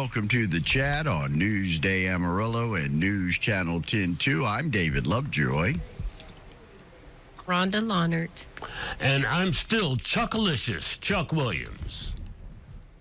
welcome to the chat on Newsday Amarillo and News Channel 10-2. I'm David Lovejoy. Rhonda Lahnert. And I'm still Chuckalicious, Chuck Williams.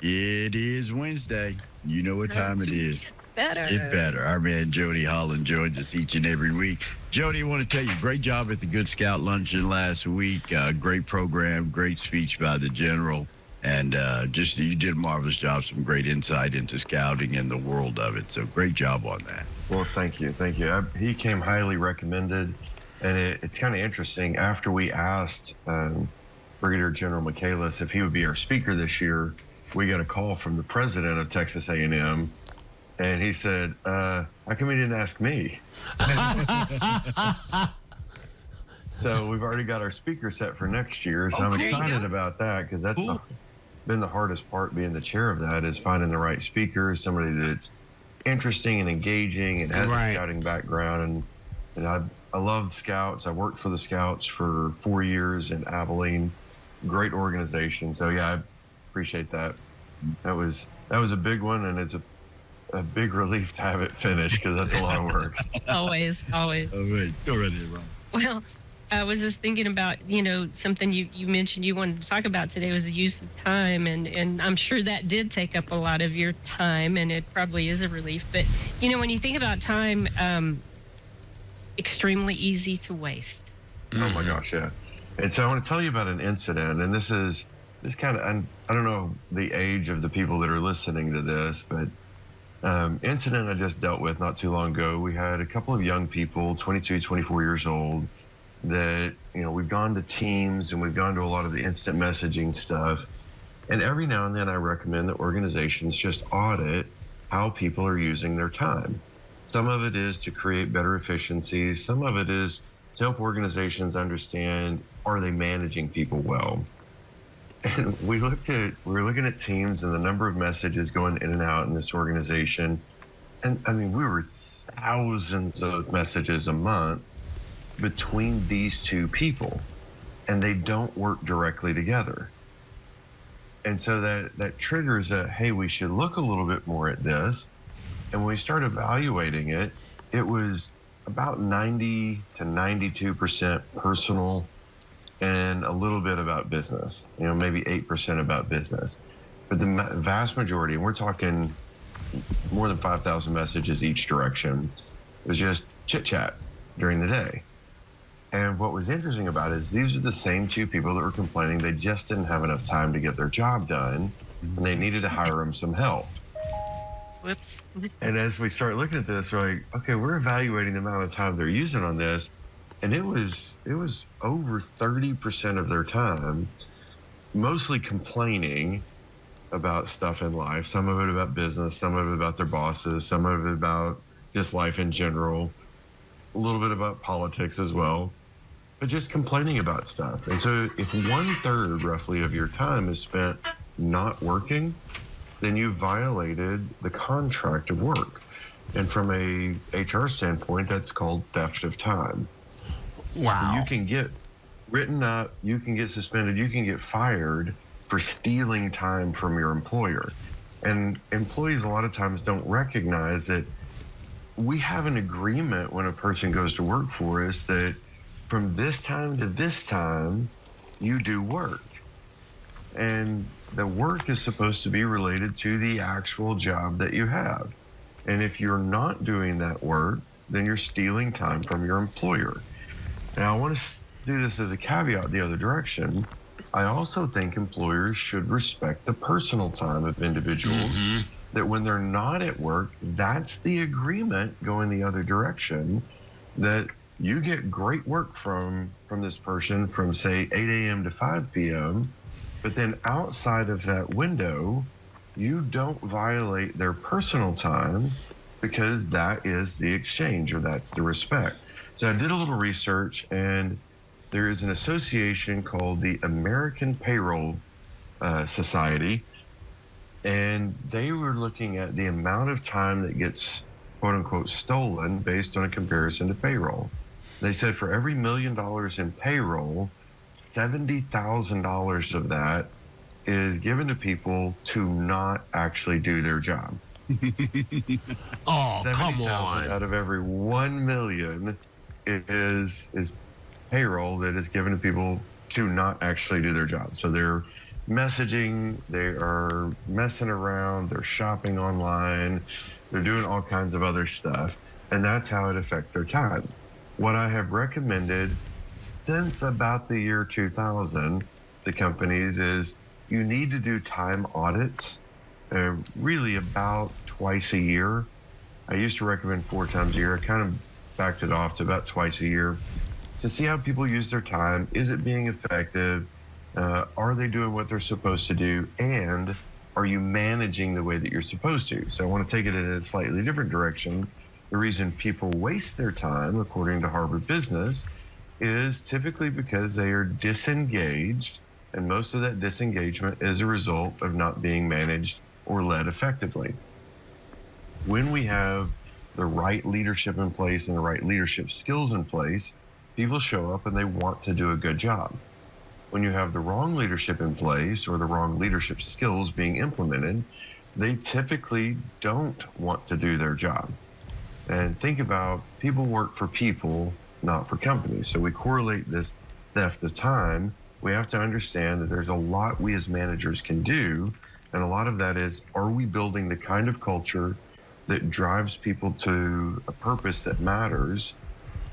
It is Wednesday. You know what time it is. Better. Get better. Our man Jody Holland joins us each and every week. Jody, I want to tell you, great job at the Good Scout Luncheon last week. Great program, great speech by the General. And you did a marvelous job, some great insight into scouting and the world of it. So great job on that. Well, thank you. Thank you. He came highly recommended. And it's kind of interesting. After we asked Brigadier General Michaelis if he would be our speaker this year, we got a call from the president of Texas A&M. And he said, how come he didn't ask me? So we've already got our speaker set for next year. So I'm excited about that because that's been the hardest part, being the chair of that, is finding the right speaker, somebody that's interesting and engaging and has a scouting background. And I love Scouts. I worked for the Scouts for 4 years in Abilene. Great organization. So yeah, I appreciate that. That was a big one, and it's a big relief to have it finished because that's a lot of work. Always. All right. Go right ahead, Ron. Well, I was just thinking about, something you mentioned you wanted to talk about today was the use of time. And I'm sure that did take up a lot of your time, and it probably is a relief. But, when you think about time, extremely easy to waste. Oh my gosh, yeah. And so I want to tell you about an incident, and this kind of, I don't know the age of the people that are listening to this, but incident I just dealt with not too long ago. We had a couple of young people, 22, 24 years old, that, we've gone to Teams and we've gone to a lot of the instant messaging stuff. And every now and then I recommend that organizations just audit how people are using their time. Some of it is to create better efficiencies. Some of it is to help organizations understand, are they managing people well? And we were looking at Teams and the number of messages going in and out in this organization. And I mean, we were thousands of messages a month between these two people, and they don't work directly together. And so that triggers hey, we should look a little bit more at this. And when we started evaluating it, it was about 90 to 92% personal and a little bit about business, maybe 8% about business. But the vast majority, and we're talking more than 5,000 messages each direction, was just chit chat during the day. And what was interesting about it is these are the same two people that were complaining they just didn't have enough time to get their job done, and they needed to hire them some help. Whoops. And as we start looking at this, we're like, okay, we're evaluating the amount of time they're using on this. And it was over 30% of their time, mostly complaining about stuff in life. Some of it about business, some of it about their bosses, some of it about just life in general, a little bit about politics as well, but just complaining about stuff. And so if 1/3 roughly of your time is spent not working, then you violated the contract of work. And from a HR standpoint, that's called theft of time. Wow. So you can get written up, you can get suspended, you can get fired for stealing time from your employer. And employees a lot of times don't recognize that we have an agreement when a person goes to work for us that from this time to this time, you do work. And the work is supposed to be related to the actual job that you have. And if you're not doing that work, then you're stealing time from your employer. Now, I want to do this as a caveat the other direction. I also think employers should respect the personal time of individuals, that when they're not at work, that's the agreement going the other direction, that you get great work from this person from, say, 8 a.m. to 5 p.m., but then outside of that window, you don't violate their personal time because that is the exchange, or that's the respect. So I did a little research, and there is an association called the American Payroll Society, and they were looking at the amount of time that gets, quote unquote, stolen based on a comparison to payroll. They said for every $1 million in payroll, $70,000 of that is given to people to not actually do their job. Oh, come 70,000 on. out of every 1 million is payroll that is given to people to not actually do their job. So they're messaging, they are messing around, they're shopping online, they're doing all kinds of other stuff, and that's how it affects their time. What I have recommended since about the year 2000 to companies is you need to do time audits, really about twice a year. I used to recommend 4 times a year. I kind of backed it off to about twice a year to see how people use their time. Is it being effective? Are they doing what they're supposed to do? And are you managing the way that you're supposed to? So I want to take it in a slightly different direction. The reason people waste their time, according to Harvard Business, is typically because they are disengaged. And most of that disengagement is a result of not being managed or led effectively. When we have the right leadership in place and the right leadership skills in place, people show up and they want to do a good job. When you have the wrong leadership in place or the wrong leadership skills being implemented, they typically don't want to do their job. And think about people work for people, not for companies. So we correlate this theft of time. We have to understand that there's a lot we as managers can do. And a lot of that is, are we building the kind of culture that drives people to a purpose that matters,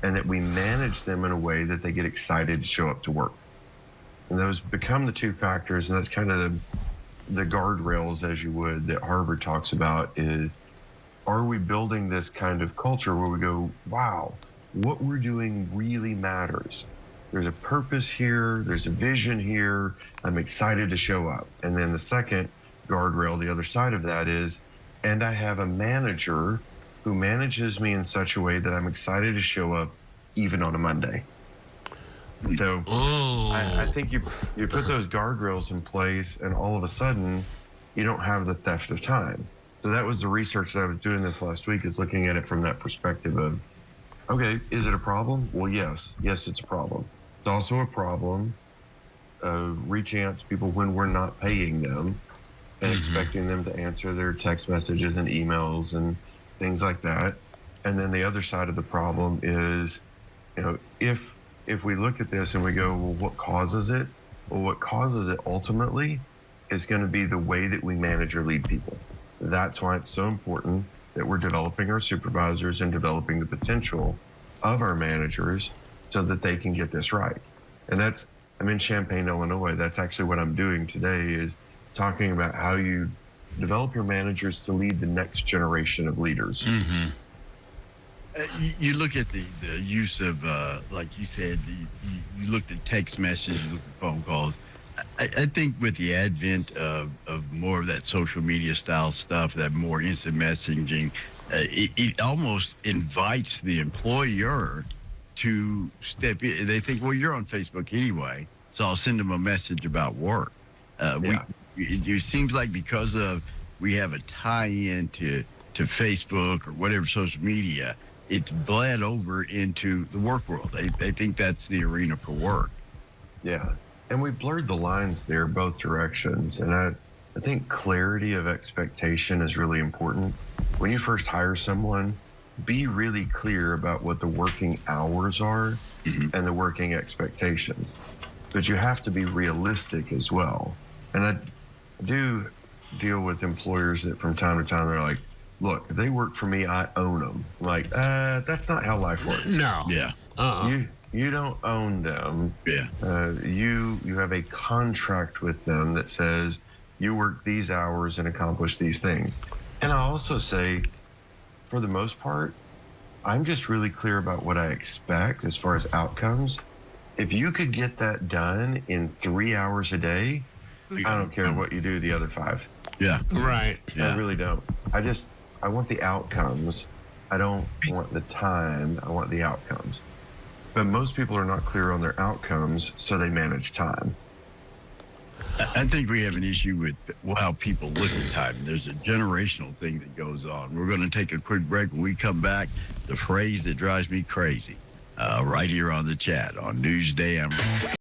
and that we manage them in a way that they get excited to show up to work? And those become the two factors, and that's kind of the guardrails, as you would, that Harvard talks about is, are we building this kind of culture where we go, wow, what we're doing really matters. There's a purpose here, there's a vision here, I'm excited to show up. And then the second guardrail, the other side of that is, and I have a manager who manages me in such a way that I'm excited to show up even on a Monday. So I think you put those guardrails in place, and all of a sudden you don't have the theft of time. So that was the research that I was doing this last week, is looking at it from that perspective of, okay, is it a problem? Well, yes, it's a problem. It's also a problem of reaching out to people when we're not paying them and expecting them to answer their text messages and emails and things like that. And then the other side of the problem is, if we look at this and we go, well, what causes it? Well, what causes it ultimately is going to be the way that we manage or lead people. That's why it's so important that we're developing our supervisors and developing the potential of our managers so that they can get this right. And I'm in Champaign, Illinois. That's actually what I'm doing today, is talking about how you develop your managers to lead the next generation of leaders. Mm-hmm. You look at the use of, like you said, you looked at text messages, you looked at phone calls. I think with the advent of more of that social media style stuff, that more instant messaging, it almost invites the employer to step in. They think, well, you're on Facebook anyway, so I'll send them a message about work. It seems like because we have a tie-in to Facebook or whatever social media, it's bled over into the work world. They think that's the arena for work. Yeah. And we blurred the lines there both directions. And I think clarity of expectation is really important. When you first hire someone, be really clear about what the working hours are and the working expectations. But you have to be realistic as well. And I do deal with employers that from time to time, they're like, look, if they work for me, I own them. Like, that's not how life works. No. Yeah. You don't own them. Yeah. You have a contract with them that says you work these hours and accomplish these things. And I also say, for the most part, I'm just really clear about what I expect as far as outcomes. If you could get that done in 3 hours a day, I don't care what you do the other 5. Yeah. Right. Yeah. I really don't. I want the outcomes. I don't want the time. I want the outcomes. But most people are not clear on their outcomes, so they manage time. I think we have an issue with how people look at time. There's a generational thing that goes on. We're going to take a quick break. When we come back, the phrase that drives me crazy, right here on the chat on Newsday.